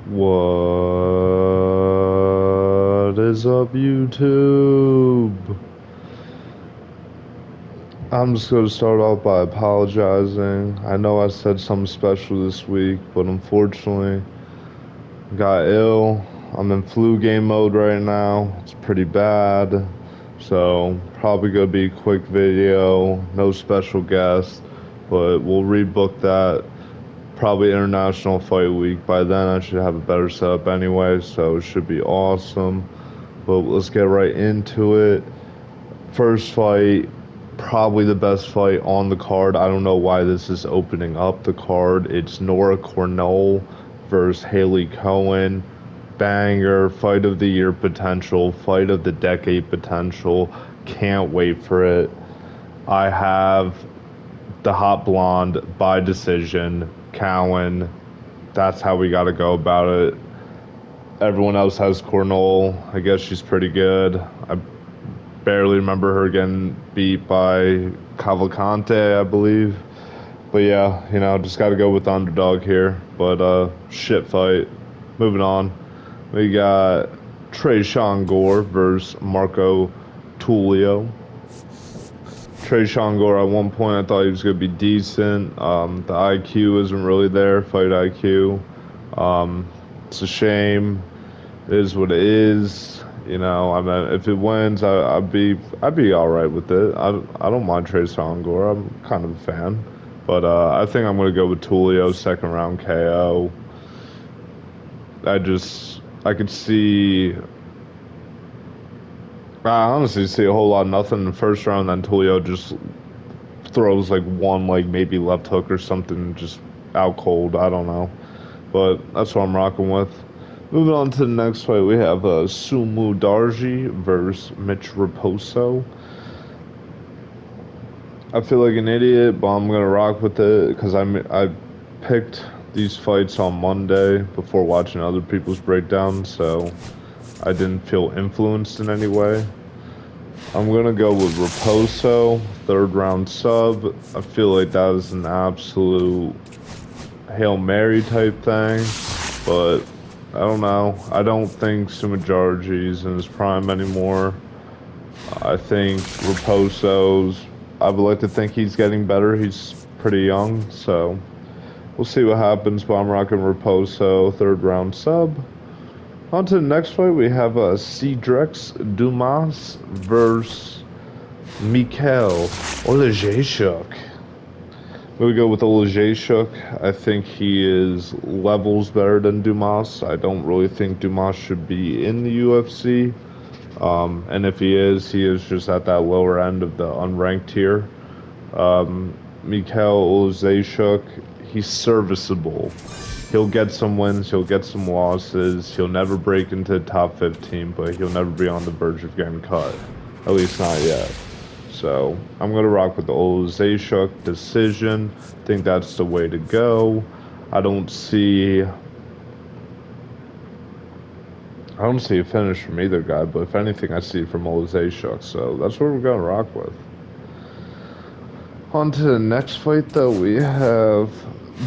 What is up, YouTube? I'm just going to start off by apologizing. I know I said something special this week, but unfortunately, got ill. I'm in flu game mode right now. It's pretty bad. So, probably going to be a quick video, no special guest, but we'll rebook that. Probably International Fight Week. By then, I should have a better setup anyway, so it should be awesome. But let's get right into it. First fight, probably the best fight on the card. I don't know why this is opening up the card. It's Nora Cornell versus Haley Cohen. Banger, fight of the year potential, fight of the decade potential. Can't wait for it. I have the hot blonde by decision, Cowan. That's how we got to go about it. Everyone else has Cornell. I guess she's pretty good. I barely remember her getting beat by Cavalcante, I believe. But yeah, just got to go with underdog here. But shit fight. Moving on. We got Tresean Gore versus Marco Tulio. Tresean Gore, at one point, I thought he was going to be decent. The IQ isn't really there, fight IQ. It's a shame. It is what it is. I mean, if it wins, I'd be all right with it. I don't mind Tresean Gore. I'm kind of a fan, but I think I'm gonna go with Tulio second round KO. I could see. I honestly see a whole lot of nothing in the first round. Then Tulio just throws like one, like maybe left hook or something, just out cold. I don't know, but that's what I'm rocking with. Moving on to the next fight, we have Sumu Darji versus Mitch Raposo. I feel like an idiot, but I'm gonna rock with it because I picked these fights on Monday before watching other people's breakdowns, so I didn't feel influenced in any way. I'm gonna go with Raposo, third round sub. I feel like that is an absolute Hail Mary type thing, but I don't know. I don't think Sumajarji's in his prime anymore. I think Raposo's, I would like to think he's getting better. He's pretty young, so we'll see what happens. But I'm rocking Raposo, third round sub. On to the next fight, we have Cedrex Dumas versus Mikhail Olejeshuk. We go with Olejeshuk. I think he is levels better than Dumas. I don't really think Dumas should be in the UFC. And if he is just at that lower end of the unranked tier. Mikhail Olejeshuk, he's serviceable. He'll get some wins, he'll get some losses. He'll never break into the top 15, but he'll never be on the verge of getting cut. At least not yet. So I'm gonna rock with the Olejeshuk decision. I think that's the way to go. I don't see a finish from either guy, but if anything, I see it from Olejeshuk. So that's what we're gonna rock with. On to the next fight, though, we have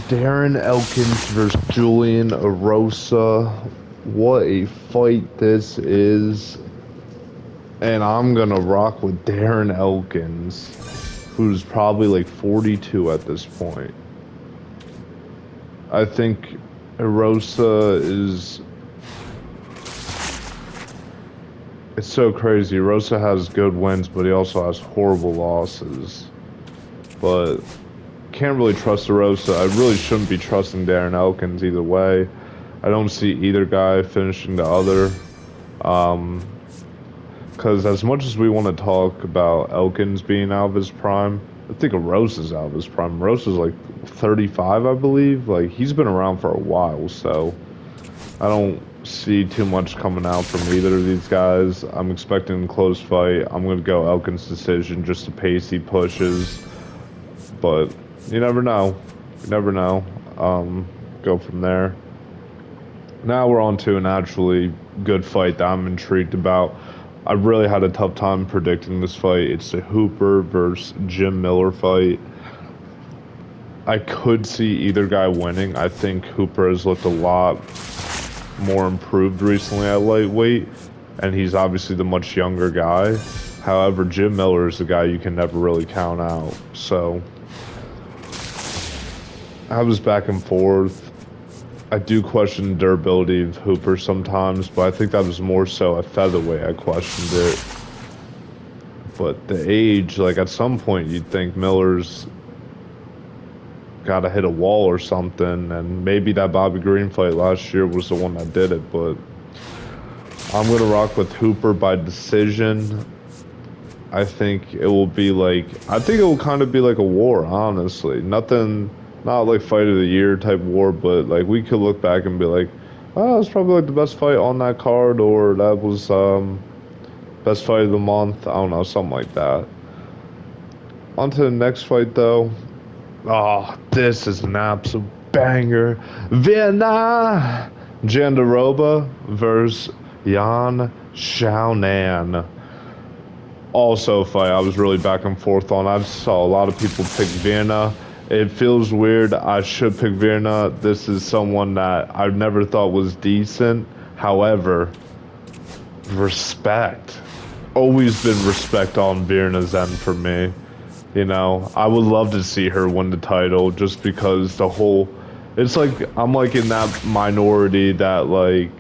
Darren Elkins versus Julian Erosa. What a fight this is. And I'm going to rock with Darren Elkins, who's probably like 42 at this point. I think Erosa is... It's so crazy. Erosa has good wins, but he also has horrible losses. But can't really trust Erosa. I really shouldn't be trusting Darren Elkins either way. I don't see either guy finishing the other. Because as much as we want to talk about Elkins being out of his prime, I think Erosa's out of his prime. Erosa's like 35, I believe. Like, he's been around for a while, so I don't see too much coming out from either of these guys. I'm expecting a close fight. I'm going to go Elkins' decision, just the pace he pushes. But you never know. You never know. Go from there. Now we're on to an actually good fight that I'm intrigued about. I really had a tough time predicting this fight. It's the Hooper versus Jim Miller fight. I could see either guy winning. I think Hooper has looked a lot more improved recently at lightweight, and he's obviously the much younger guy. However, Jim Miller is the guy you can never really count out. So I was back and forth. I do question the durability of Hooper sometimes, but I think that was more so at featherweight I questioned it. But the age, like at some point you'd think Miller's got to hit a wall or something, and maybe that Bobby Green fight last year was the one that did it, but I'm going to rock with Hooper by decision. I think it will be like, I think it will kind of be like a war, honestly. Nothing, not like fight of the year type war, but like we could look back and be like, oh, it's probably like the best fight on that card, or that was best fight of the month. I don't know, something like that. On to the next fight, though. Oh, this is an absolute banger. Vienna Jandaroba versus Yan Xiaonan. Also a fight I was really back and forth on. I saw a lot of people pick Vienna. It feels weird. I should pick Vienna. This is someone that I never thought was decent. However, respect. Always been respect on Vienna's end for me. You know, I would love to see her win the title just because the whole, it's like, I'm like in that minority that like,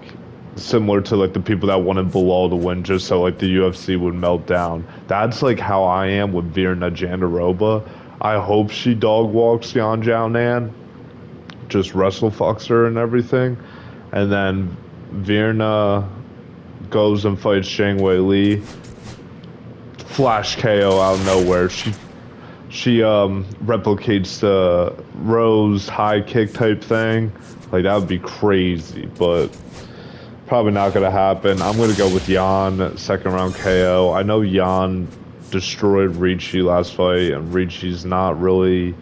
similar to like the people that wanted Bilal to win just so like the UFC would melt down. That's like how I am with Virna Jandiroba. I hope she dog walks Yan Jiaonan, just wrestle fucks her and everything. And then Virna goes and fights Zhang Wei Li. Flash KO out of nowhere. She replicates the Rose high kick type thing. Like that would be crazy, but probably not gonna happen. I'm gonna go with Yan, second round KO. I know Yan destroyed Ricci last fight, and Ricci's not really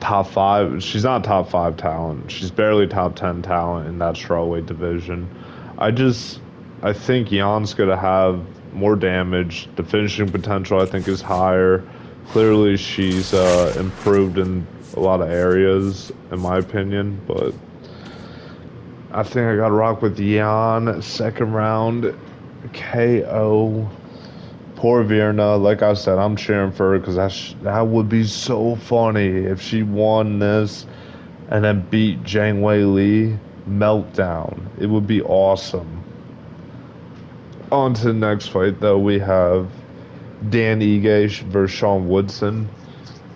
top five. She's not top five talent. She's barely top 10 talent in that strawweight division. I think Yan's gonna have more damage. The finishing potential I think is higher. Clearly she's improved in a lot of areas in my opinion, but I think I gotta rock with Yan, second round KO. Poor Virna, like I said, I'm cheering for her because that would be so funny if she won this and then beat Zhang Wei Li. Meltdown. It would be awesome. On to the next fight, though, we have Dan Ige versus Sean Woodson.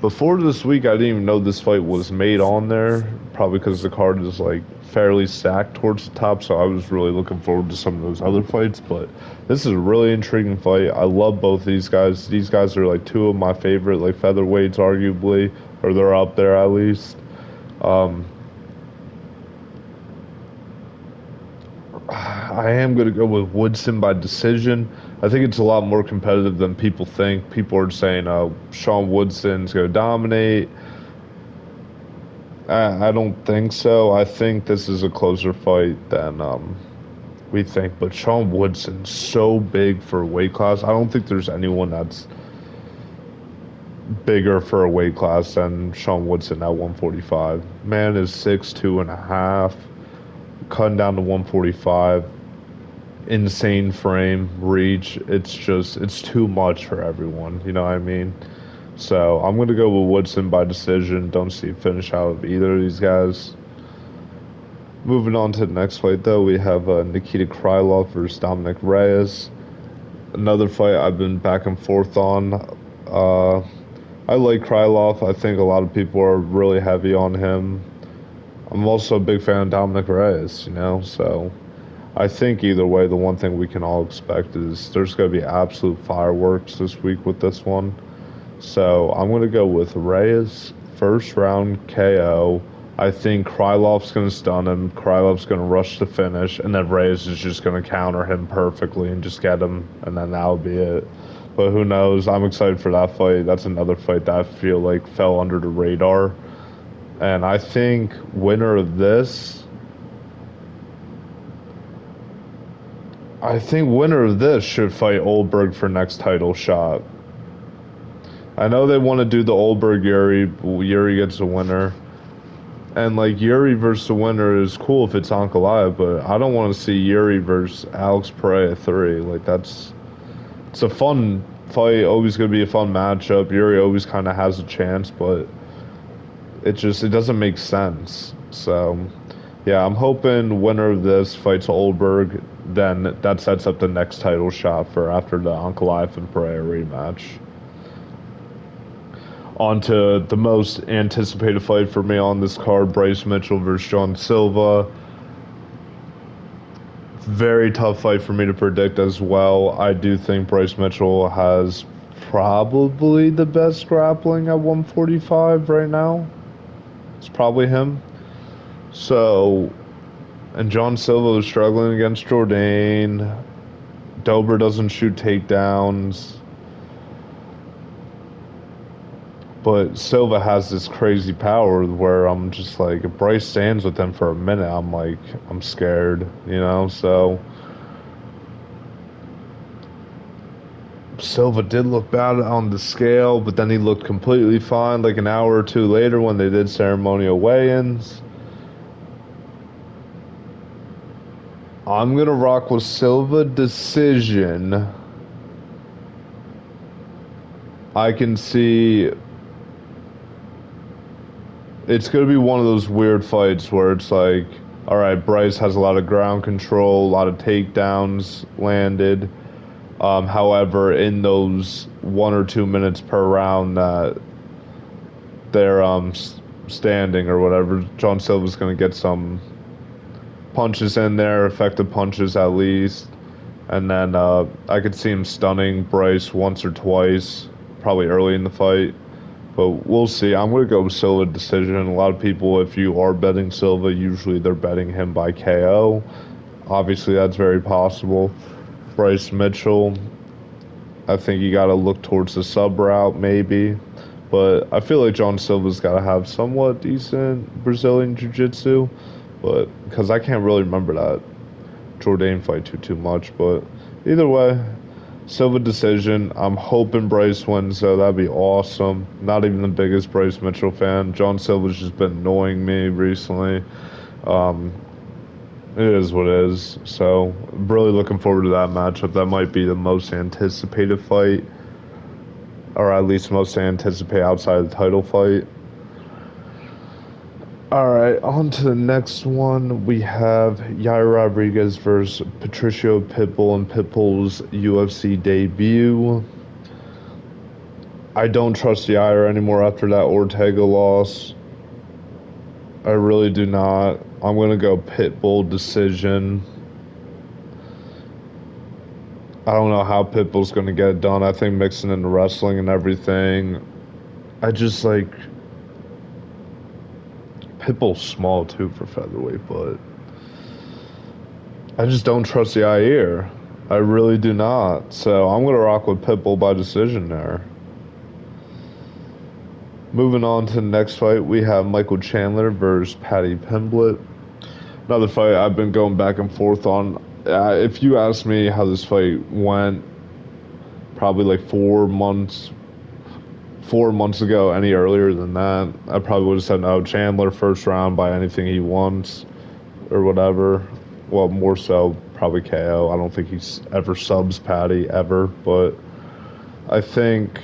Before this week, I didn't even know this fight was made on there, probably because the card is like fairly stacked towards the top, so I was really looking forward to some of those other fights, but this is a really intriguing fight. I love both these guys. These guys are like two of my favorite like featherweights, arguably, or they're up there at least. I am going to go with Woodson by decision. I think it's a lot more competitive than people think. People are saying Sean Woodson's going to dominate. I don't think so. I think this is a closer fight than we think. But Sean Woodson's so big for a weight class. I don't think there's anyone that's bigger for a weight class than Sean Woodson at 145. Man is 6'2.5", cutting down to 145. Insane frame, reach. It's too much for everyone. You know what I mean? So I'm going to go with Woodson by decision. Don't see a finish out of either of these guys. Moving on to the next fight, though, we have Nikita Krylov versus Dominic Reyes. Another fight I've been back and forth on. I like Krylov. I think a lot of people are really heavy on him. I'm also a big fan of Dominic Reyes, you know, so I think either way, the one thing we can all expect is there's going to be absolute fireworks this week with this one. So I'm going to go with Reyes, first round KO. I think Krylov's going to stun him. Krylov's going to rush the finish, and then Reyes is just going to counter him perfectly and just get him, and then that'll be it. But who knows? I'm excited for that fight. That's another fight that I feel like fell under the radar. And I think winner of this... should fight Oldberg for next title shot. I know they want to do the Oldberg Yuri. Yuri gets a winner. And like Yuri versus the winner is cool if it's Ankalaev, but I don't want to see Yuri versus Alex Pereira 3. Like it's a fun fight, always gonna be a fun matchup. Yuri always kind of has a chance, but it doesn't make sense. So yeah, I'm hoping winner of this fights Oldberg. Then that sets up the next title shot for after the Ankalaev and Pereira rematch. On to the most anticipated fight for me on this card, Bryce Mitchell versus John Silva. Very tough fight for me to predict as well. I do think Bryce Mitchell has probably the best grappling at 145 right now. It's probably him. So, and John Silva is struggling against Jourdain. Dober doesn't shoot takedowns. But Silva has this crazy power where I'm just like, if Bryce stands with him for a minute, I'm like, I'm scared, you know? So Silva did look bad on the scale, but then he looked completely fine like an hour or two later when they did ceremonial weigh-ins. I'm gonna rock with Silva decision. I can see it's gonna be one of those weird fights where it's like, all right, Bryce has a lot of ground control, a lot of takedowns landed. However, in those 1 or 2 minutes per round that they're standing or whatever, John Silva's going to get some punches in there, effective punches at least. And then I could see him stunning Bryce once or twice, probably early in the fight. But we'll see. I'm going to go with Silva decision. A lot of people, if you are betting Silva, usually they're betting him by KO. Obviously, that's very possible. Bryce Mitchell, I think you got to look towards the sub route, maybe. But I feel like John Silva's got to have somewhat decent Brazilian Jiu-Jitsu. But because I can't really remember that Jourdain fight too much. But either way, Silva decision. I'm hoping Bryce wins, though. That'd be awesome. Not even the biggest Bryce Mitchell fan. John Silva's just been annoying me recently. Um, it is what it is. So, really looking forward to that matchup. That might be the most anticipated fight, or at least most anticipated outside of the title fight. Alright, on to the next one. We have Yair Rodriguez versus Patricio Pitbull in Pitbull's UFC debut. I don't trust Yair anymore after that Ortega loss. I really do not. I'm going to go Pitbull decision. I don't know how Pitbull's going to get it done. I think mixing in the wrestling and everything. I just like... Pitbull's small too for featherweight, but I just don't trust the Yair. I really do not. So I'm going to rock with Pitbull by decision there. Moving on to the next fight, we have Michael Chandler versus Paddy Pimblett. Another fight I've been going back and forth on. If you ask me how this fight went, probably like 4 months ago, any earlier than that, I probably would have said no, Chandler first round by anything he wants or whatever. Well, more so probably KO. I don't think he's ever subs Paddy ever, but I think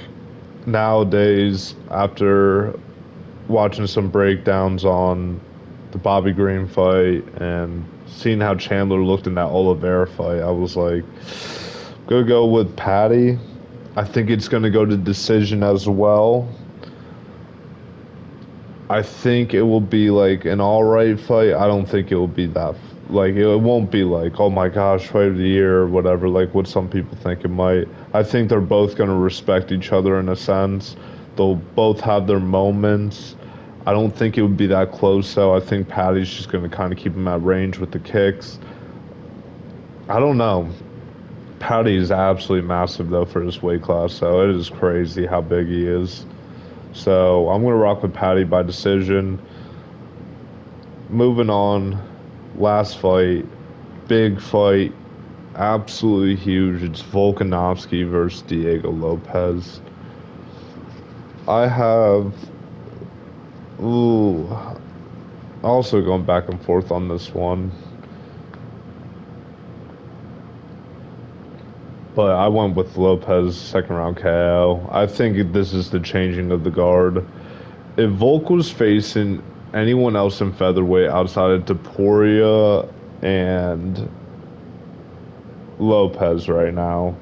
nowadays, after watching some breakdowns on the Bobby Green fight and seeing how Chandler looked in that Oliveira fight, I was like, I'm gonna go with Paddy. I think it's gonna go to decision as well. I think it will be like an alright fight. I don't think it will be that, like, it won't be like, oh my gosh, fight of the year or whatever, like what some people think it might. I think they're both going to respect each other in a sense. They'll both have their moments. I don't think it would be that close, though. I think Paddy's just going to kind of keep him at range with the kicks. I don't know. Paddy is absolutely massive, though, for his weight class, so it is crazy how big he is. So I'm going to rock with Paddy by decision. Moving on, last fight, big fight, absolutely huge. It's Volkanovski versus Diego Lopez. I have, ooh, Also going back and forth on this one. But I went with Lopez second round KO. I think this is the changing of the guard. If Volk was facing anyone else in featherweight outside of Topuria and Lopez right now,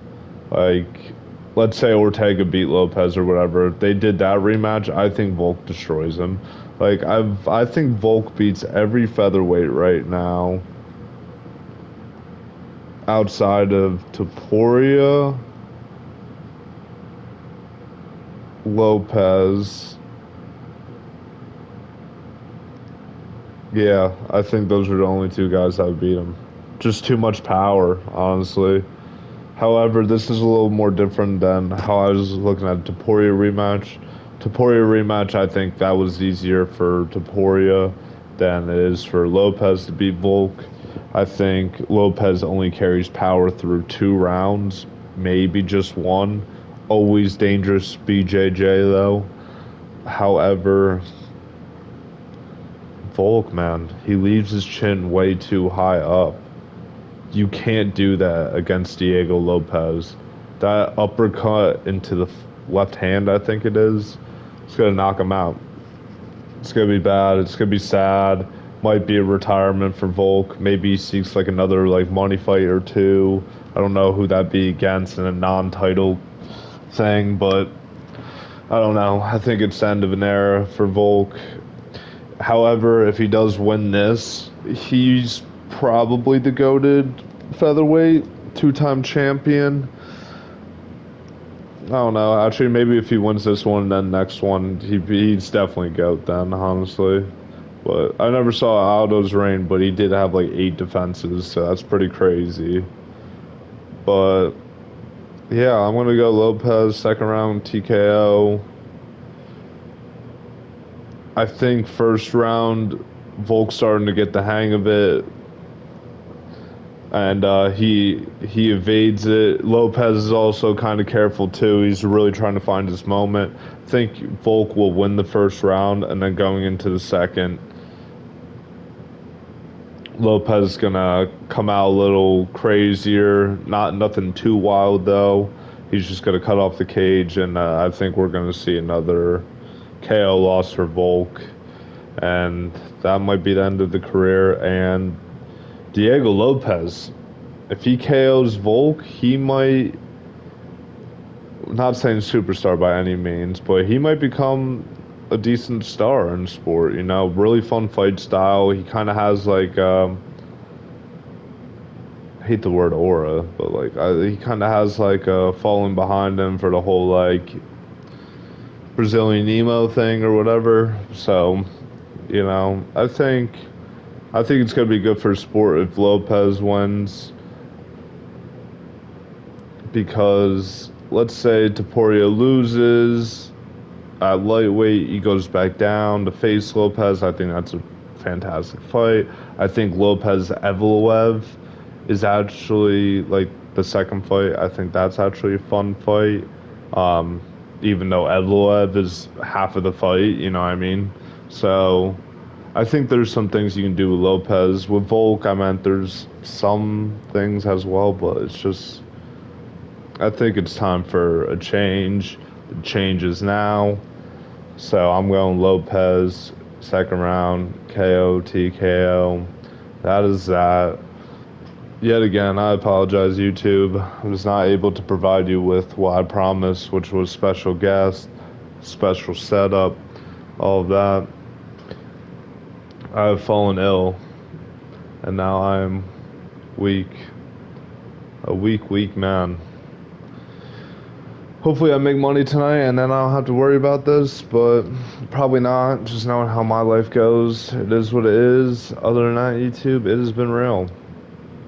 like let's say Ortega beat Lopez or whatever, if they did that rematch, I think Volk destroys him. Like I think Volk beats every featherweight right now outside of Topuria, Lopez. Yeah, I think those are the only two guys that would beat him. Just too much power, honestly. However, this is a little more different than how I was looking at Topuria rematch. Topuria rematch, I think that was easier for Topuria than it is for Lopez to beat Volk. I think Lopez only carries power through 2 rounds, maybe just one. Always dangerous BJJ though. However, Volk, man, he leaves his chin way too high up. You can't do that against Diego Lopez. That uppercut into the left hand, I think it is, it's gonna knock him out. It's gonna be bad. It's gonna be sad. Might be a retirement for Volk. Maybe he seeks like another like money fight or two. I don't know who that'd be against in a non-title thing, but I don't know. I think it's the end of an era for Volk. However, if he does win this, he's probably the goated featherweight, two-time champion. I don't know. Actually, maybe if he wins this one, then next one, he's definitely GOAT then, honestly. But I never saw Aldo's reign, but he did have like 8 defenses, so that's pretty crazy. But yeah, I'm gonna go Lopez second round TKO. I think first round, Volk's starting to get the hang of it, and he evades it. Lopez is also kind of careful too. He's really trying to find his moment. I think Volk will win the first round, and then going into the second, Lopez is gonna come out a little crazier. Nothing too wild though. He's just gonna cut off the cage, and I think we're gonna see another KO loss for Volk, and that might be the end of the career. And Diego Lopez, if he KOs Volk, he might, not saying superstar by any means, but he might become a decent star in sport. You know, really fun fight style. He kind of has like, I hate the word aura, but like he kind of has like a falling behind him for the whole like Brazilian emo thing or whatever. So, you know, I think it's gonna be good for sport if Lopez wins, because let's say Topuria loses at lightweight, he goes back down to face Lopez. I think that's a fantastic fight. I think Lopez Evloev is actually like the second fight. I think that's actually a fun fight. Um, Even though Evloev is half of the fight, you know what I mean? So I think there's some things you can do with Lopez. With Volk, I meant there's some things as well, but it's just, I think it's time for a change. The change is now. So I'm going Lopez, second round, KO, TKO. That is that. Yet again, I apologize, YouTube. I was not able to provide you with what I promised, which was special guest, special setup, all of that. I have fallen ill, and now I am weak. A weak man. Hopefully I make money tonight and then I don't have to worry about this, but probably not. Just knowing how my life goes, it is what it is. Other than that, YouTube, it has been real.